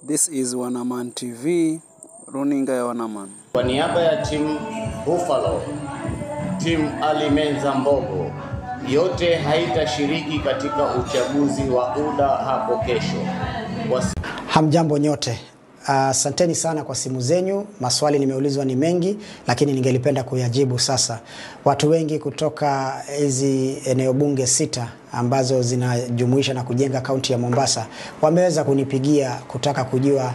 This is Wanaman TV, runinga ya Wanaman. Kwa niaba ya timu Buffalo, timu Ali Menza Mbogo, yote haitashiriki katika uchaguzi wa UDA hapo kesho. Hamjambo nyote. Asanteni sana kwa simu zenyu. Maswali nimeulizwa ni mengi, lakini ningelipenda kuyajibu sasa. Watu wengi kutoka hizi eneo bunge 6 ambazo zinajumuisha na kujenga kaunti ya Mombasa wameweza kunipigia kutaka kujua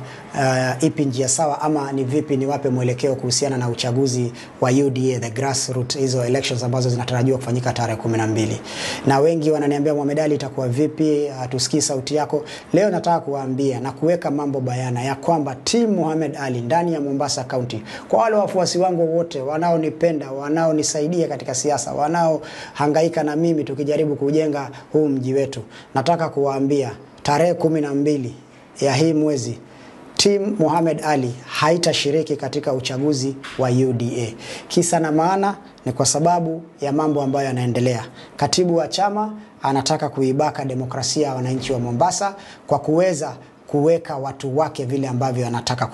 ipi njia sawa ama ni vipi niwape mwelekeo kuhusiana na uchaguzi wa UDA, the grassroots, hizo elections ambazo zinatarajiwa kufanyika tarehe 12. Na wengi wananiambia Mohamed Ali itakuwa vipi, tusikii sauti yako. Leo nataka kuwaambia na kuweka mambo bayana ya kwamba team Mohamed Ali ndani ya Mombasa County, kwa wale wafuasi wangu wote wanaonipenda, wanaonisaidia katika siasa, wanaohangaika na mimi tukijaribu kujenga huu mji wetu, nataka kuwaambia tarehe 12 ya hii mwezi team Mohamed Ali haitashiriki katika uchaguzi wa UDA. Kisa na maana ni kwa sababu ya mambo ambayo yanaendelea. Katibu wa chama anataka kuibaka demokrasia ya wananchi wa Mombasa kwa kuweza kuweka watu wake vile ambavyo anataka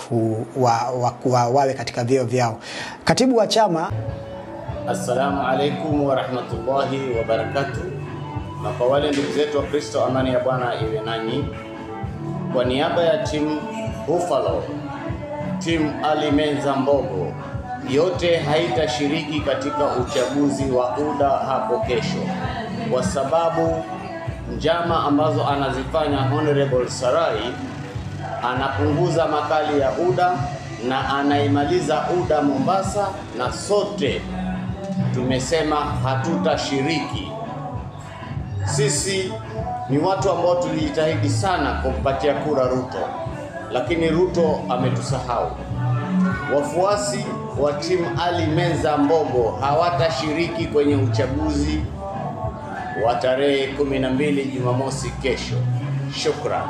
wawe katika vyeo vyao. Katibu wa chama. Assalamu alaikum wa rahmatullahi wa barakatuh. Na kwa wale ndugu zetu wa Kristo, amani ya Bwana iwe nanyi. Kwa niaba ya timu Buffalo, timu Ali Menza Mbogo, yote haitashiriki katika uchaguzi wa UDA hapo kesho, kwa sababu njama ambazo anazifanya Honorable Sarai, anapunguza makali ya UDA na anaimaliza UDA Mombasa, na sote tumesema hatutashiriki. Sisi ni watu ambao tulijitahidi sana kumpatia kura Ruto, lakini Ruto ametusahau. Wafuasi wa timu Ali Menza Mbogo hawatashiriki kwenye uchaguzi wa tarehe 12 Jumamosi kesho. Shukran.